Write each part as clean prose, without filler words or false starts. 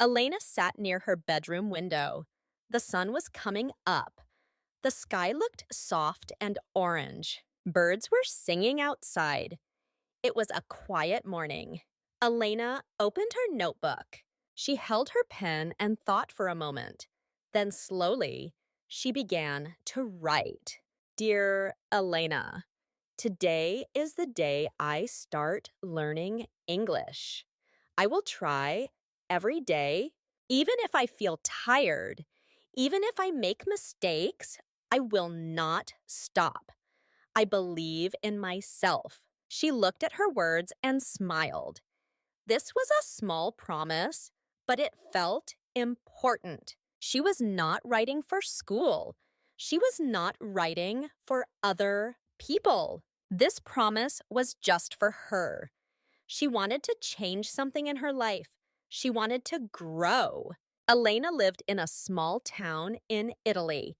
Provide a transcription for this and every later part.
Elena sat near her bedroom window. The sun was coming up. The sky looked soft and orange. Birds were singing outside. It was a quiet morning. Elena opened her notebook. She held her pen and thought for a moment. Then slowly, she began to write. Dear Elena, today is the day I start learning English. I will try every day, even if I feel tired, even if I make mistakes, I will not stop. I believe in myself. She looked at her words and smiled. This was a small promise, but it felt important. She was not writing for school. She was not writing for other people. This promise was just for her. She wanted to change something in her life. She wanted to grow. Elena lived in a small town in Italy.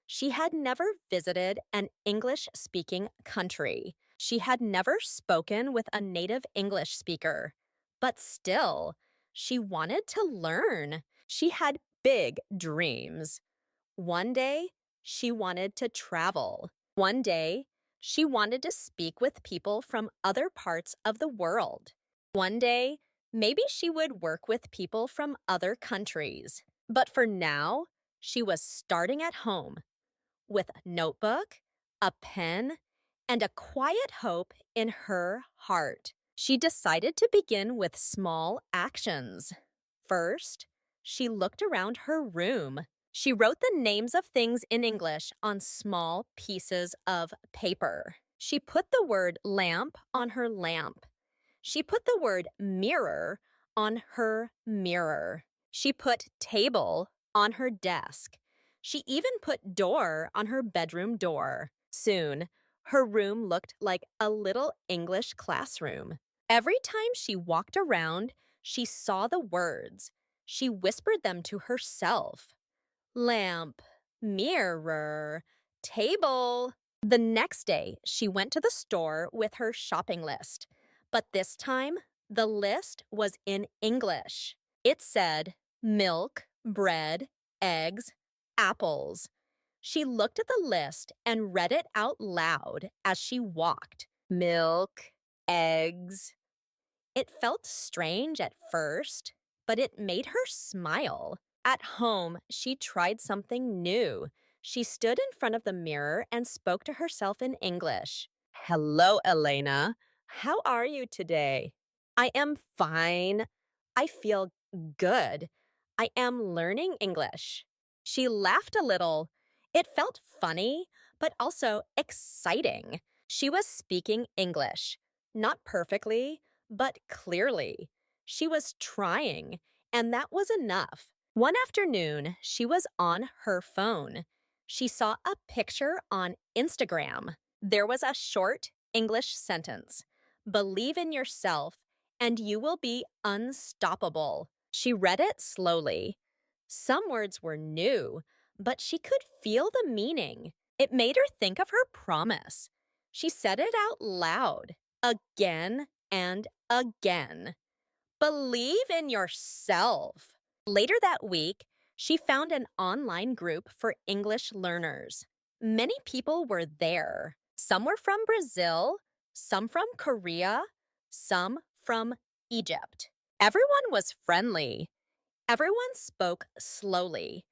She had never visited an English-speaking country. She had never spoken with a native English speaker. But still, she wanted to learn. She had big dreams. One day, she wanted to travel. One day, she wanted to speak with people from other parts of the world. One day, maybe she would work with people from other countries. But for now, she was starting at home with a notebook, a pen, and a quiet hope in her heart. She decided to begin with small actions. First, she looked around her room. She wrote the names of things in English on small pieces of paper. She put the word lamp on her lamp. She put the word mirror on her mirror. She put table on her desk. She even put door on her bedroom door. Soon, her room looked like a little English classroom. Every time she walked around, she saw the words. She whispered them to herself. Lamp, mirror, table. The next day, she went to the store with her shopping list. But this time, the list was in English. It said milk, bread, eggs, apples. She looked at the list and read it out loud as she walked. Milk, eggs. It felt strange at first, but it made her smile. At home, she tried something new. She stood in front of the mirror and spoke to herself in English. Hello, Elena. How are you today? I am fine. I feel good. I am learning English. She laughed a little. It felt funny, but also exciting. She was speaking English, not perfectly, but clearly. She was trying, and that was enough. One afternoon, she was on her phone. She saw a picture on Instagram. There was a short English sentence. Believe in yourself, and you will be unstoppable. She read it slowly. Some words were new, but she could feel the meaning. It made her think of her promise. She said it out loud, again and again. Believe in yourself. Later that week, she found an online group for English learners. Many people were there. Some were from Brazil, some from Korea, some from Egypt. Everyone was friendly. Everyone spoke slowly.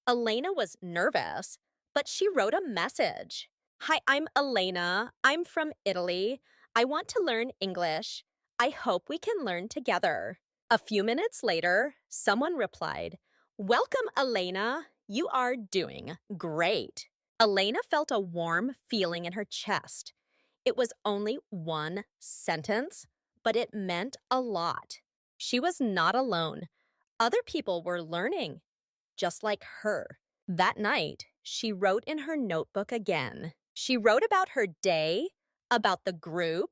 Elena was nervous, but she wrote a message. Hi, I'm Elena. I'm from Italy. I want to learn English. I hope we can learn together. A few minutes later, someone replied, Welcome, Elena. You are doing great. Elena felt a warm feeling in her chest. It was only one sentence, but it meant a lot. She was not alone. Other people were learning, just like her. That night, she wrote in her notebook again. She wrote about her day, about the group,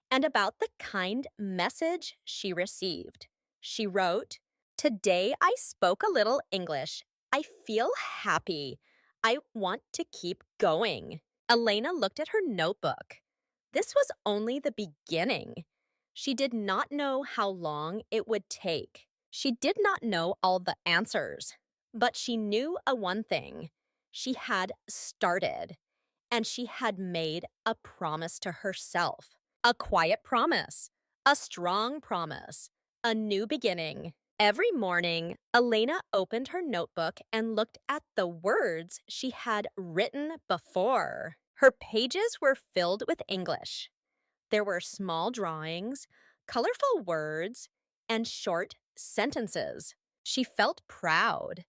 and about the kind message she received. She wrote, Today I spoke a little English. I feel happy. I want to keep going. Elena looked at her notebook. This was only the beginning. She did not know how long it would take. She did not know all the answers, but she knew a one thing. She had started, and she had made a promise to herself. A quiet promise, a strong promise, a new beginning. Every morning, Elena opened her notebook and looked at the words she had written before. Her pages were filled with English. There were small drawings, colorful words, and short sentences. She felt proud.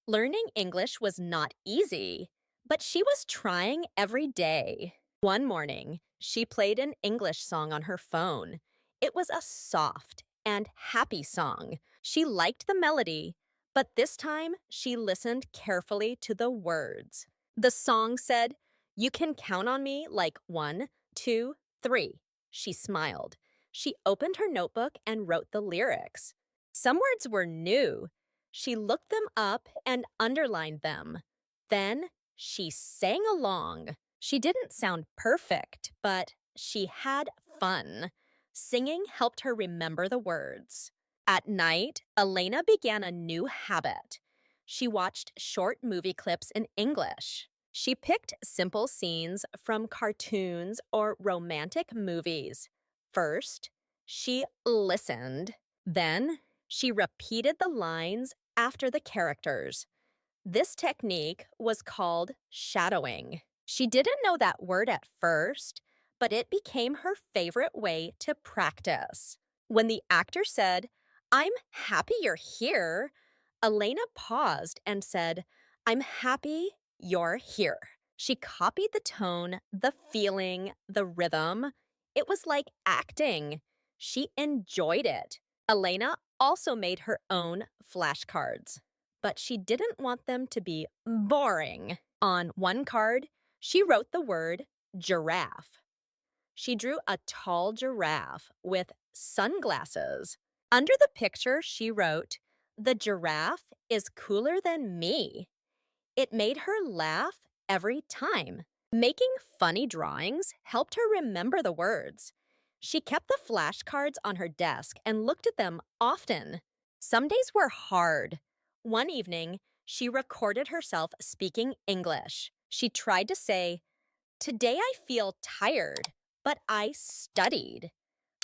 Learning English was not easy, but she was trying every day. One morning, she played an English song on her phone. It was a soft and happy song. She liked the melody, but this time she listened carefully to the words. The song said, "You can count on me like 1, 2, 3." She smiled. She opened her notebook and wrote the lyrics. Some words were new. She looked them up and underlined them. Then she sang along. She didn't sound perfect, but she had fun. Singing helped her remember the words. At night, Elena began a new habit. She watched short movie clips in English. She picked simple scenes from cartoons or romantic movies. First, she listened. Then, she repeated the lines after the characters. This technique was called shadowing. She didn't know that word at first, but it became her favorite way to practice. When the actor said, "I'm happy you're here," Elena paused and said, "I'm happy you're here." She copied the tone, the feeling, the rhythm. It was like acting. She enjoyed it. Elena also made her own flashcards, but she didn't want them to be boring. On one card, she wrote the word giraffe. She drew a tall giraffe with sunglasses. Under the picture, she wrote, "The giraffe is cooler than me." It made her laugh every time. Making funny drawings helped her remember the words. She kept the flashcards on her desk and looked at them often. Some days were hard. One evening, she recorded herself speaking English. She tried to say, "Today I feel tired, but I studied."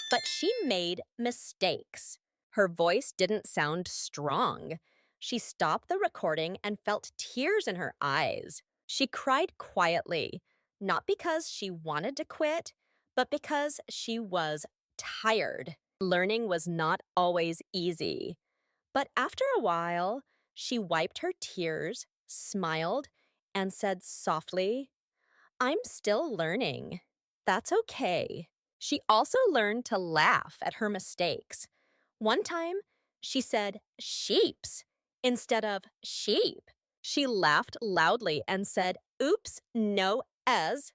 But she made mistakes. Her voice didn't sound strong. She stopped the recording and felt tears in her eyes. She cried quietly, not because she wanted to quit, but because she was tired. Learning was not always easy. But after a while, she wiped her tears, smiled, and said softly, "I'm still learning. That's okay." She also learned to laugh at her mistakes. One time, she said sheeps instead of sheep. She laughed loudly and said, "Oops, no es."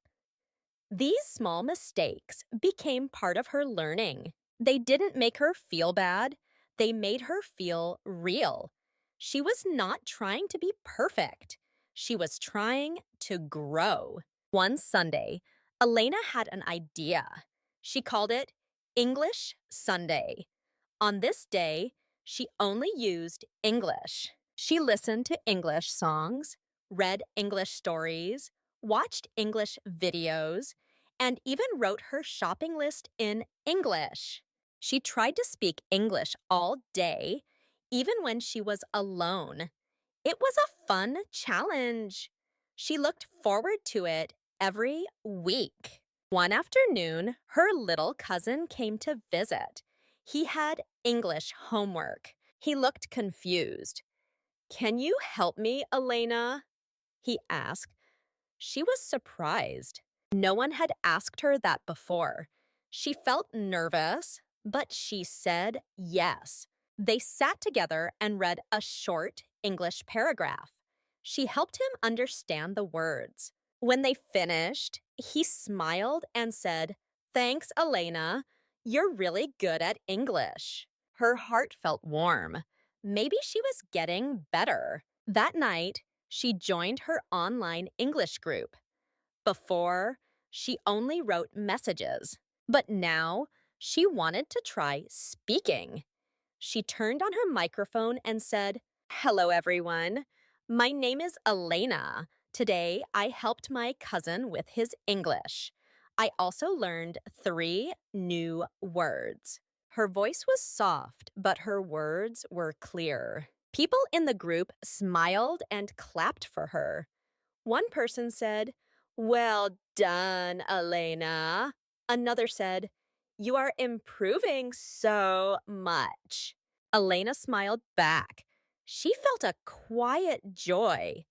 These small mistakes became part of her learning. They didn't make her feel bad, they made her feel real. She was not trying to be perfect. She was trying to grow. One Sunday, Elena had an idea. She called it English Sunday. On this day, she only used English. She listened to English songs, read English stories, watched English videos, and even wrote her shopping list in English. She tried to speak English all day, even when she was alone. It was a fun challenge. She looked forward to it every week. One afternoon, her little cousin came to visit. He had English homework. He looked confused. "Can you help me, Elena?" he asked. She was surprised. No one had asked her that before. She felt nervous, but she said yes. They sat together and read a short English paragraph. She helped him understand the words. When they finished, he smiled and said, "Thanks, Elena. You're really good at English." Her heart felt warm. Maybe she was getting better. That night, she joined her online English group. Before, she only wrote messages, but now she wanted to try speaking. She turned on her microphone and said, "Hello, everyone. My name is Elena. Today, I helped my cousin with his English. I also learned 3 new words." Her voice was soft, but her words were clear. People in the group smiled and clapped for her. One person said, "Well done, Elena." Another said, "You are improving so much." Elena smiled back. She felt a quiet joy.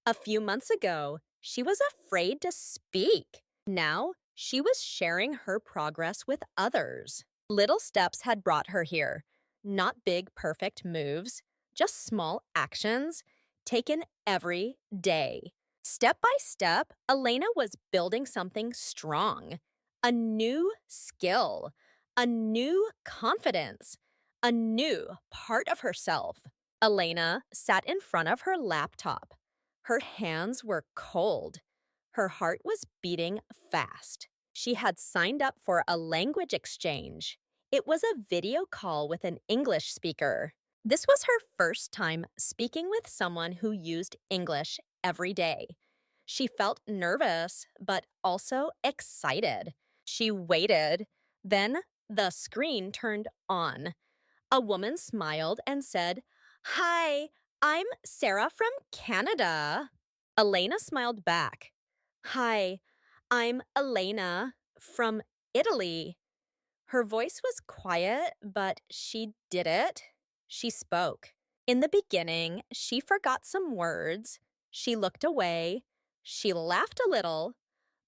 A few months ago, she was afraid to speak. Now, she was sharing her progress with others. Little steps had brought her here. Not big, perfect moves, just small actions taken every day. Step by step, Elena was building something strong, a new skill, a new confidence, a new part of herself. Elena sat in front of her laptop. Her hands were cold. Her heart was beating fast. She had signed up for a language exchange. It was a video call with an English speaker. This was her first time speaking with someone who used English every day. She felt nervous, but also excited. She waited. Then the screen turned on. A woman smiled and said, "Hi, I'm Sarah from Canada." Elena smiled back. "Hi, I'm Elena from Italy." Her voice was quiet, but she did it. She spoke. In the beginning, she forgot some words. She looked away. She laughed a little.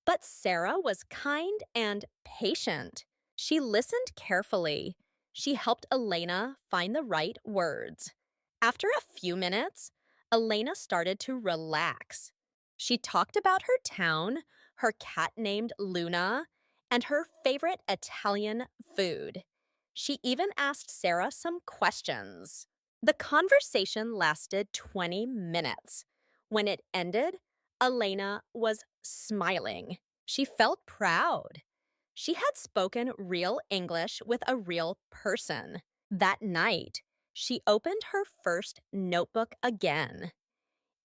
But Sarah was kind and patient. She listened carefully. She helped Elena find the right words. After a few minutes, Elena started to relax. She talked about her town, her cat named Luna, and her favorite Italian food. She even asked Sarah some questions. The conversation lasted 20 minutes. When it ended, Elena was smiling. She felt proud. She had spoken real English with a real person. That night, she opened her first notebook again.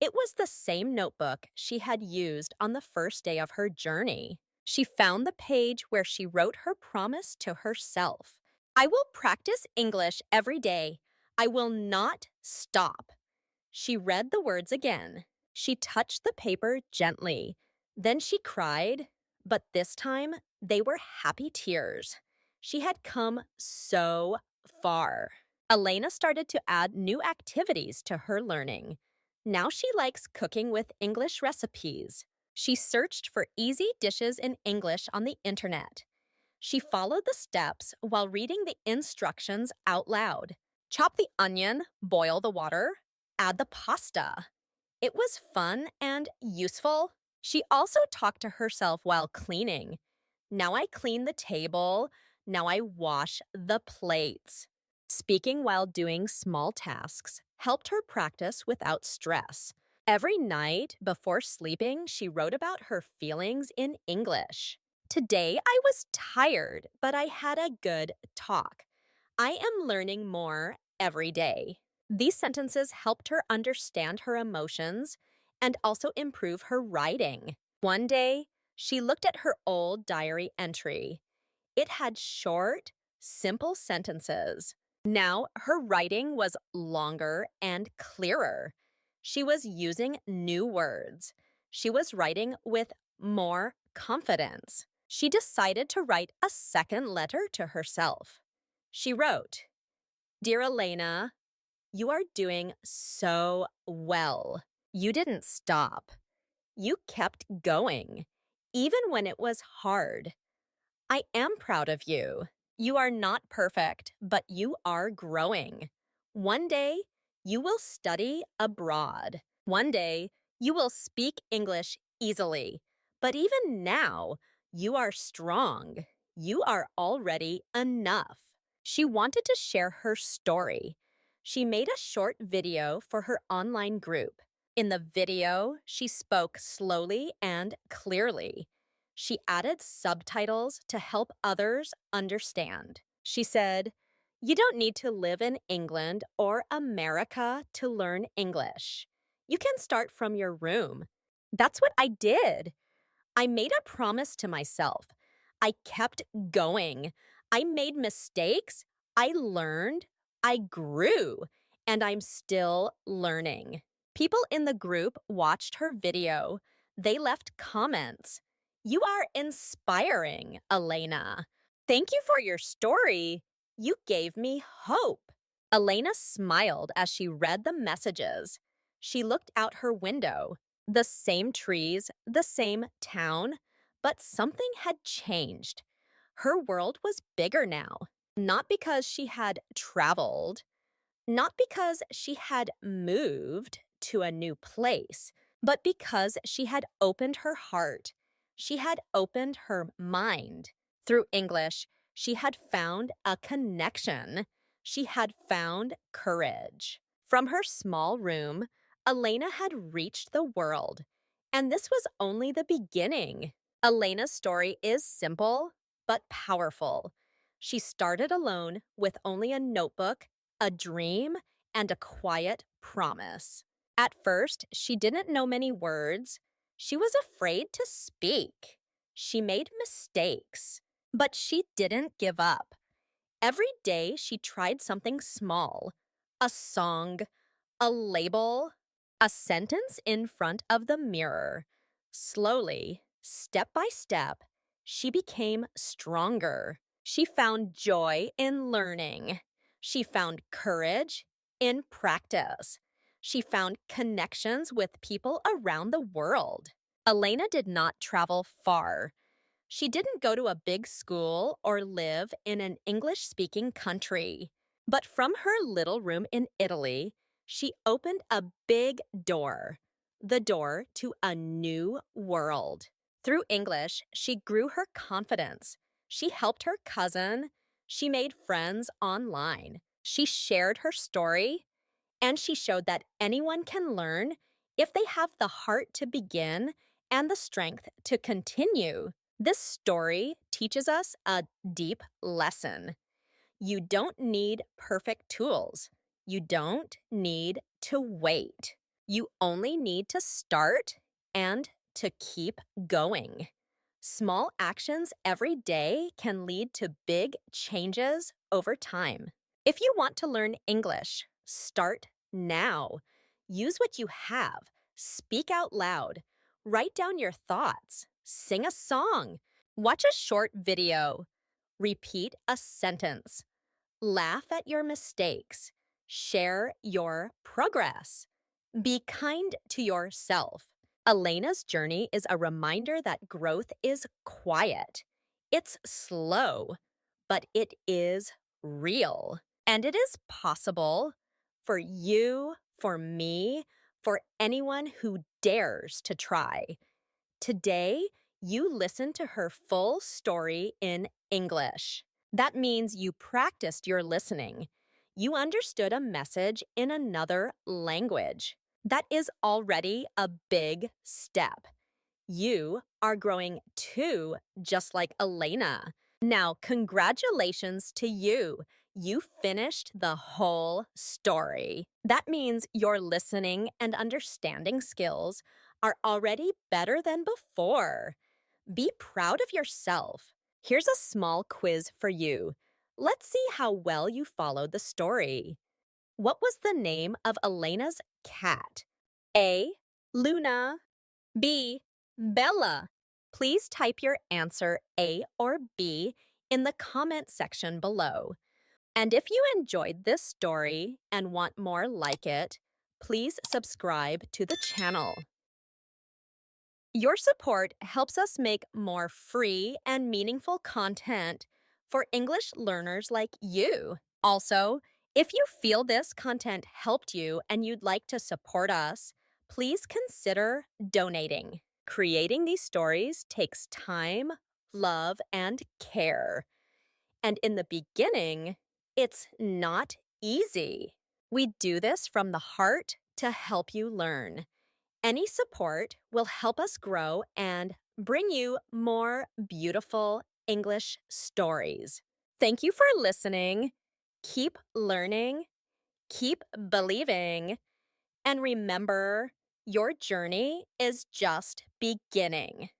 It was the same notebook she had used on the first day of her journey. She found the page where she wrote her promise to herself. "I will practice English every day. I will not stop." She read the words again. She touched the paper gently. Then she cried, but this time they were happy tears. She had come so far. Elena started to add new activities to her learning. Now she likes cooking with English recipes. She searched for easy dishes in English on the internet. She followed the steps while reading the instructions out loud. Chop the onion, boil the water, add the pasta. It was fun and useful. She also talked to herself while cleaning. "Now I clean the table. Now I wash the plates." Speaking while doing small tasks helped her practice without stress. Every night before sleeping, she wrote about her feelings in English. "Today I was tired, but I had a good talk. I am learning more every day." These sentences helped her understand her emotions and also improve her writing. One day, she looked at her old diary entry. It had short, simple sentences. Now her writing was longer and clearer. She was using new words. She was writing with more confidence. She decided to write a second letter to herself. She wrote, "Dear Elena, you are doing so well. You didn't stop. You kept going, even when it was hard. I am proud of you. You are not perfect, but you are growing. One day, you will study abroad. One day, you will speak English easily. But even now, you are strong. You are already enough." She wanted to share her story. She made a short video for her online group. In the video, she spoke slowly and clearly. She added subtitles to help others understand. She said, You don't need to live in England or America to learn English. You can start from your room. That's what I did. I made a promise to myself. I kept going. I made mistakes. I learned. I grew. And I'm still learning. People in the group watched her video. They left comments. You are inspiring, Elena. Thank you for your story. You gave me hope. Elena smiled as she read the messages. She looked out her window. The same trees, the same town, but something had changed. Her world was bigger now, not because she had traveled, not because she had moved to a new place, but because she had opened her heart. She had opened her mind. Through English, she had found a connection. She had found courage. From her small room, Elena had reached the world. And this was only the beginning. Elena's story is simple, but powerful. She started alone with only a notebook, a dream, and a quiet promise. At first, she didn't know many words. She was afraid to speak. She made mistakes, but she didn't give up. Every day, she tried something small: a song, a label, a sentence in front of the mirror. Slowly, step by step, she became stronger. She found joy in learning. She found courage in practice. She found connections with people around the world. Elena did not travel far. She didn't go to a big school or live in an English-speaking country. But from her little room in Italy, she opened a big door, the door to a new world. Through English, she grew her confidence. She helped her cousin. She made friends online. She shared her story, and she showed that anyone can learn if they have the heart to begin and the strength to continue. This story teaches us a deep lesson. You don't need perfect tools. You don't need to wait. You only need to start and to keep going. Small actions every day can lead to big changes over time. If you want to learn English, start now. Use what you have. Speak out loud. Write down your thoughts. Sing a song. Watch a short video. Repeat a sentence. Laugh at your mistakes. Share your progress. Be kind to yourself. Elena's journey is a reminder that growth is quiet. It's slow, but it is real. And it is possible for you, for me, for anyone who dares to try. Today, you listen to her full story in English. That means you practiced your listening. You understood a message in another language. That is already a big step. You are growing too, just like Elena. Now, congratulations to you. You finished the whole story. That means your listening and understanding skills are already better than before. Be proud of yourself. Here's a small quiz for you. Let's see how well you followed the story. What was the name of Elena's cat? A. Luna. B. Bella. Please type your answer A or B in the comment section below. And if you enjoyed this story and want more like it, please subscribe to the channel. Your support helps us make more free and meaningful content for English learners like you. Also, if you feel this content helped you and you'd like to support us, please consider donating. Creating these stories takes time, love, and care. And in the beginning, it's not easy. We do this from the heart to help you learn. Any support will help us grow and bring you more beautiful English stories. Thank you for listening. Keep learning, keep believing, and remember your journey is just beginning.